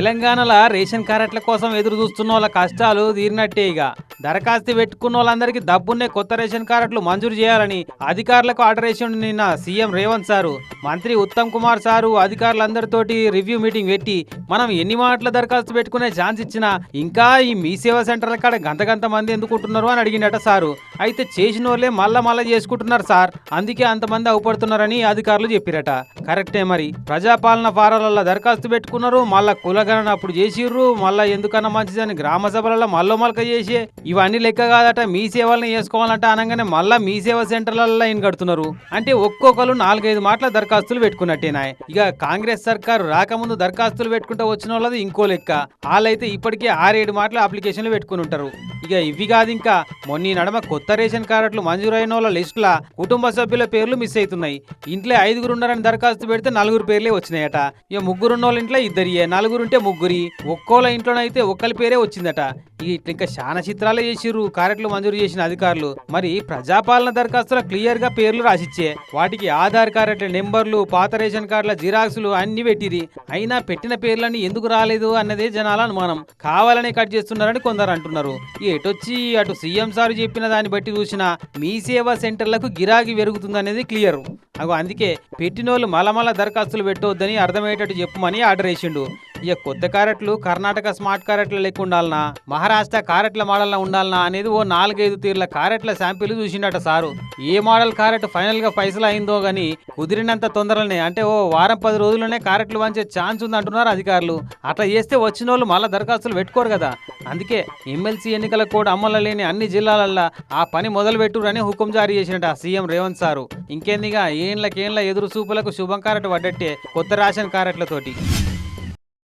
తెలంగాణలో రేషన్ కార్డుల కోసం ఎదురు చూస్తున్న వాళ్ళ కష్టాలు తీరినట్టే. ఇక దరఖాస్తు పెట్టుకున్న వాళ్ళందరికీ డబ్బున్నే కొత్త రేషన్ కార్డులు మంజూరు చేయాలని అధికారులకు ఆర్డర్ వేసిండు నిన్న సీఎం రేవంత్ సారు. మంత్రి ఉత్తమ్ కుమార్ సారు అధికారులందరితోటి రివ్యూ మీటింగ్ పెట్టి మనం ఎన్ని మాటల దరఖాస్తు పెట్టుకునే ఛాన్స్ ఇచ్చినా ఇంకా ఈ మీ సేవా సెంటర్ల కాడ గంట మంది ఎందుకుంటున్నారు అని అడిగినట సారు. అయితే చేసిన వాళ్ళే మళ్ళా చేసుకుంటున్నారు సార్, అందుకే అంతమంది అవుపడుతున్నారని అధికారులు చెప్పిరట. కరెక్టే మరి, ప్రజాపాలన ఫారాలలో దరఖాస్తు పెట్టుకున్నారు, మళ్ళా కులగణన అప్పుడు చేసిర్రు, మళ్ళా ఎందుకన్నా మంచిదని గ్రామ సభలలో మల్లక చేసి ఇవన్నీ లెక్క కాదట. మీ సేవలను చేసుకోవాలంటే అనగానే మళ్ళా మీ సేవా సెంటర్లలో లైన్ కడుతున్నారు. అంటే ఒక్కొక్కరు 4-5 మాటల దరఖాస్తులు పెట్టుకున్నట్టేనా. ఇక కాంగ్రెస్ సర్కారు రాకముందు దరఖాస్తులు పెట్టుకుంటూ వచ్చిన వాళ్ళది ఇంకో లెక్క. వాళ్ళైతే ఇప్పటికే 6-7 మాటల అప్లికేషన్లు పెట్టుకుని ఉంటారు. ఇక ఇవి కాదు, ఇంకా మొన్న నడమ కొత్త రేషన్ కార్డులు మంజూరైన వాళ్ళ లిస్టుల కుటుంబ సభ్యుల పేర్లు మిస్ అవుతున్నాయి. ఇంట్లో 5 ఉన్నారని దరఖాస్తు పెడితే 4 పేర్లే వచ్చినాయట. ఇక 3 ఉన్న వాళ్ళ ఇంట్లో 2, 4 ఉంటే 3, ఒక్కోళ్ళ ఇంట్లోనైతే ఒక్కరి పేరే వచ్చిందట. ఇంకా చాలా చిత్రాలే చేసిర్రు కార్డులు మంజూరు చేసిన అధికారులు. మరి ప్రజాపాలన దరఖాస్తుల క్లియర్ గా పేర్లు రాసిచ్చే వాటికి ఆధార్ కార్డుల నెంబర్లు, పాత రేషన్ కార్డుల జిరాక్సులు అన్ని పెట్టిరి. అయినా పెట్టిన పేర్లన్నీ ఎందుకు రాలేదు అన్నదే జనాల అనుమానం. కావాలనే కట్ చేస్తున్నారని కొందరు అంటున్నారు. ఎటొచ్చి అటు సీఎం సార్ చెప్పిన దాన్ని బట్టి చూసినా మీ సేవా సెంటర్లకు గిరాకీ పెరుగుతుందనేది క్లియర్. అందుకే పెట్టినోళ్ళు మలమల దరఖాస్తులు పెట్టవద్దని అర్థమయ్యేటట్టు చెప్పమని ఆర్డర్ వేసిండు. ఇక కొత్త కార్డులు కర్ణాటక స్మార్ట్ కార్డుల లెక్క ఉండాలనా, మహారాష్ట్ర కార్డుల మోడల్లా ఉండాలనా అనేది ఓ 4-5 తీర్ల కార్డుల శాంపిల్ చూసిండట సారు. ఏ మోడల్ కార్డు ఫైనల్ గా పైసలు అయిందో గానీ కుదిరినంత తొందరలోనే, అంటే ఓ వారం 10 రోజుల్లోనే కార్డులు వంచే ఛాన్స్ ఉంది అంటున్నారు అధికారులు. అట్లా చేస్తే వచ్చిన వాళ్ళు మళ్ళా దరఖాస్తులు పెట్టుకోరు కదా. అందుకే ఎమ్మెల్సీ ఎన్నికల కోడ్ అమల్లో లేని అన్ని జిల్లాలల్లో ఆ పని మొదలు పెట్టురని హుకుం జారీ చేసినట సీఎం రేవంత్ సారు. ఇంకేందిగా ఏండ్ల ఎదురు చూపులకు శుభం కారట పడ్డట్టే కొత్త రేషన్ కార్డులతోటి.